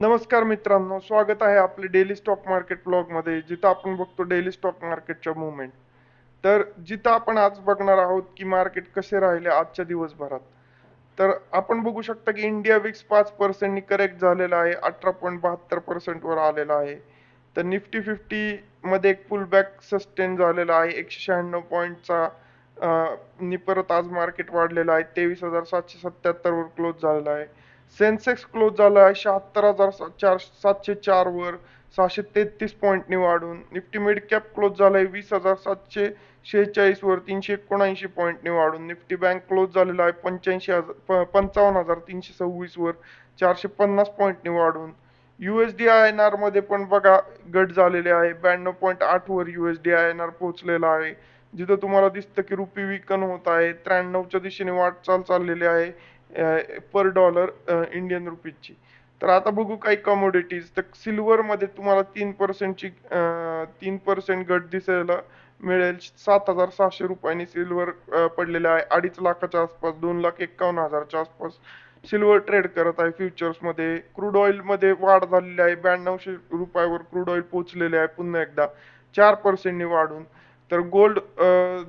नमस्कार मित्रांनो, स्वागत आहे आपले डेली स्टॉक मार्केट ब्लॉगमध्ये, जिथं आपण बघतो डेली स्टॉक मार्केटच्या मुवमेंट. तर जिथं आपण आज बघणार आहोत की मार्केट कसे राहिले आजच्या दिवसभरात. तर आपण बघू शकता की इंडिया विक्स 5% नी करेक्ट झालेला आहे, 18.72% वर आलेला आहे. तर निफ्टी 50 मध्ये एक पुलबॅक सस्टेन झालेला आहे, 196 पॉईंटचा नी परत आज मार्केट वाढलेलं आहे, 23,777 वर क्लोज झालेला आहे. सेन्सेक्स क्लोज झाला आहे 76,704 वर, 633 पॉईंटनी वाढून. निफ्टी मिड कॅप क्लोज झालाय 20,746 वर, 379 पॉईंटनी वाढून. निफ्टी बँक क्लोज झालेला आहे 55,326 वर, 450 पॉईंटनी वाढून. USD INR मध्ये पण बघा घट झालेली आहे, 92.8 वर USD INR पोहोचलेला आहे. जिथं तुम्हाला दिसतं की रुपी वीकन होत आहे, 93च्या दिशेने वाटचाल चाललेली आहे पर डॉलर इंडियन रुपीजची. तर आता बघू काही कमोडिटीज. तर सिल्वरमध्ये तुम्हाला 3% घट दिसायला मिळेल. 7,600 रुपयांनी सिल्वर पडलेलं आहे. 2.5 लाखाच्या आसपास, 2,51,000च्या आसपास सिल्वर ट्रेड करत आहे फ्युचर्समध्ये. क्रूड ऑइलमध्ये वाढ झालेली आहे, 9200 रुपयावर क्रूड ऑइल पोहोचलेले आहे पुन्हा एकदा 4% नी वाढून. तर गोल्ड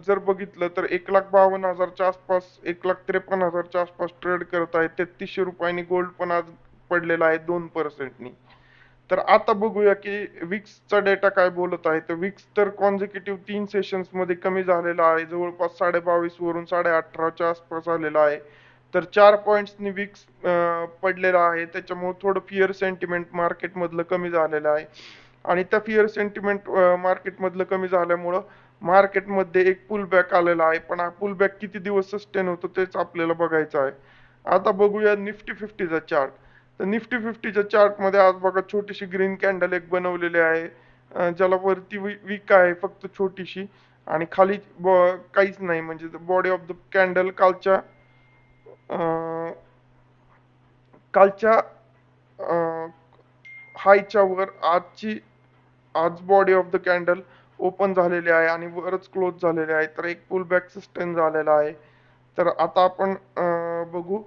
जर बघितलं तर 1,52,000च्या आसपास, 1,53,000च्या आसपास ट्रेड करत आहे. 3300 रुपयांनी गोल्ड पण आज पडलेला आहे 2% नी. तर आता बघूया की विक्सचा डेटा काय बोलत आहे. तर विक्स तर कॉन्झिक्युटिव्ह 3 सेशन्समध्ये कमी झालेला आहे, जवळपास 22.5 वरून 18.5च्या आसपास आलेला आहे. तर 4 पॉईंट्सनी विक्स पडलेला आहे. त्याच्यामुळे थोडं फिअर सेंटिमेंट मार्केटमधलं कमी झालेलं आहे. आणि त्या फिअर सेंटिमेंट मार्केटमधलं कमी झाल्यामुळं मार्केटमध्ये एक पुलबॅक आलेला आहे. पण हा पुलबॅक किती दिवस सस्टेन होतो तेच आपल्याला बघायचं आहे. आता बघूया निफ्टी 50चा चार्ट. तर निफ्टी 50च्या चार्टमध्ये आज बघा छोटीशी ग्रीन कॅन्डल एक बनवलेली आहे. ज्याला वरती विक आहे फक्त छोटीशी, आणि खाली काहीच नाही, म्हणजे बॉडी ऑफ द कॅन्डल कालच्या अं, कालच्या हायच्या वर आज body of the candle open झालेली आहे आणि वरच क्लोज झालेली आहे. तर एक पुल बॅक सस्टेन झालेला आहे. तर आता आपण बघू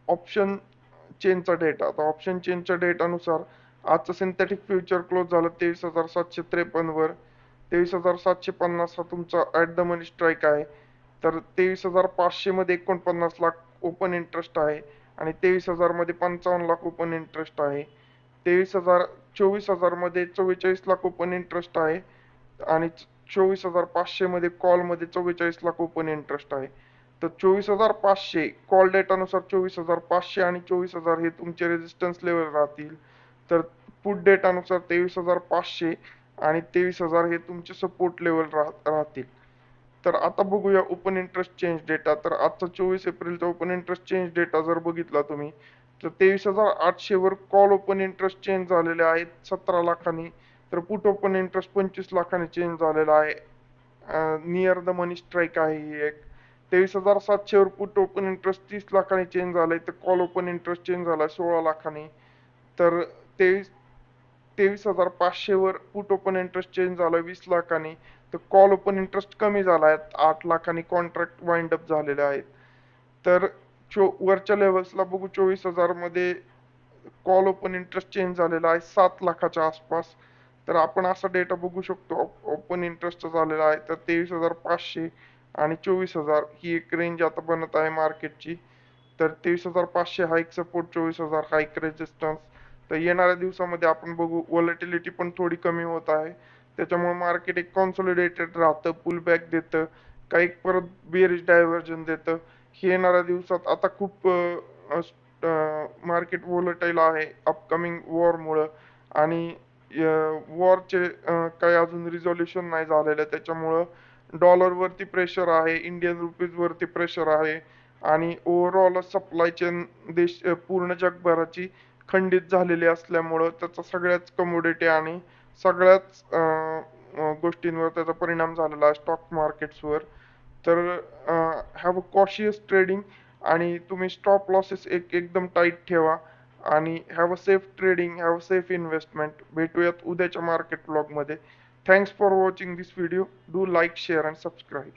ऑप्शन चेनचा डेटा. आता ऑप्शन चेनच्या डेटानुसार आजचं सिंथेटिक फ्युचर क्लोज झालं 23,753 वर. 23,750 हा तुमचा ॲट द मनी स्ट्राईक आहे. तर 23,500 मध्ये 49 लाख ओपन इंटरेस्ट आहे आणि 23,000 मध्ये 55 लाख ओपन इंटरेस्ट आहे. 24,000 मध्ये 44 लाख ओपन इंटरेस्ट आहे आणि 24,500 मध्ये कॉलमध्ये 44 लाख ओपन इंटरेस्ट आहे. तर 24,500 कॉल डेटानुसार 24,500 आणि 24,000 हे तुमचे रेजिस्टन्स लेवल राहतील. तर पुट डेटानुसार 23,500 आणि 23,000 हे तुमचे सपोर्ट लेवल राहतील. तर आता बघूया ओपन इंटरेस्ट चेंज डेटा. तर आजचा 24 एप्रिलचा ओपन इंटरेस्ट चेंज डेटा जर बघितला तुम्ही, तर 23,800 वर कॉल ओपन इंटरेस्ट चेंज झालेले आहेत 17 लाखांनी. तर पुट ओपन इंटरेस्ट 25 लाखांनी चेंज झालेला आहे. नियर द मनी स्ट्राईक आहे ही एक. 23,700 वर पुट ओपन इंटरेस्ट 30 लाखांनी चेंज झालंय, तर कॉल ओपन इंटरेस्ट चेंज झालाय 16 लाखांनी. तर 23,500 वर पुट ओपन इंटरेस्ट चेंज झालाय 20 लाखांनी. तर कॉल ओपन इंटरेस्ट कमी झाला आहे, 8 लाखांनी कॉन्ट्रॅक्ट वाइंड अप झालेले आहेत. तर वरच्या लेवल्सला बघू, 24,000 मध्ये कॉल ओपन इंटरेस्ट चेंज झालेला आहे 7 लाखाच्या आसपास. तर आपण असा डेटा बघू शकतो ओपन इंटरेस्ट झालेला आहे. तर 23,500 आणि 24,000 ही एक रेंज आता बनत आहे मार्केटची. तर 23,500 हा एक सपोर्ट, 24,000 हा एक रेजिस्टन्स. तर येणाऱ्या दिवसामध्ये आपण बघू, व्हॉलॅटिलिटी पण थोडी कमी होत आहे. त्याच्यामुळे मार्केट एक कॉन्सॉलिडेटेड राहतं, पुल बॅक देतं, काही परत बेअरिश डायव्हर्जन देतं. हे येणाऱ्या दिवसात आता खूप मार्केट व्होलेटाईल आहे अपकमिंग वॉरमुळं. आणि वॉरचे काही अजून रिझोल्युशन नाही झालेलं, त्याच्यामुळं डॉलरवरती प्रेशर आहे, इंडियन रुपीजवरती प्रेशर आहे आणि ओव्हरऑल सप्लाय चेन पूर्ण जगभराची खंडित झालेली असल्यामुळं त्याचा सगळ्याच कमोडिटी आणि सगळ्याच गोष्टींवर त्याचा परिणाम झालेला आहे स्टॉक मार्केट्सवर. तर हॅव अ कॉशियस ट्रेडिंग आणि तुम्ही स्टॉप लॉसेस एकदम टाईट ठेवा आणि have a safe trading, have a safe investment. भेटूयात उद्याच्या मार्केट ब्लॉगमध्ये. Thanks for watching this video. Do like, share and subscribe.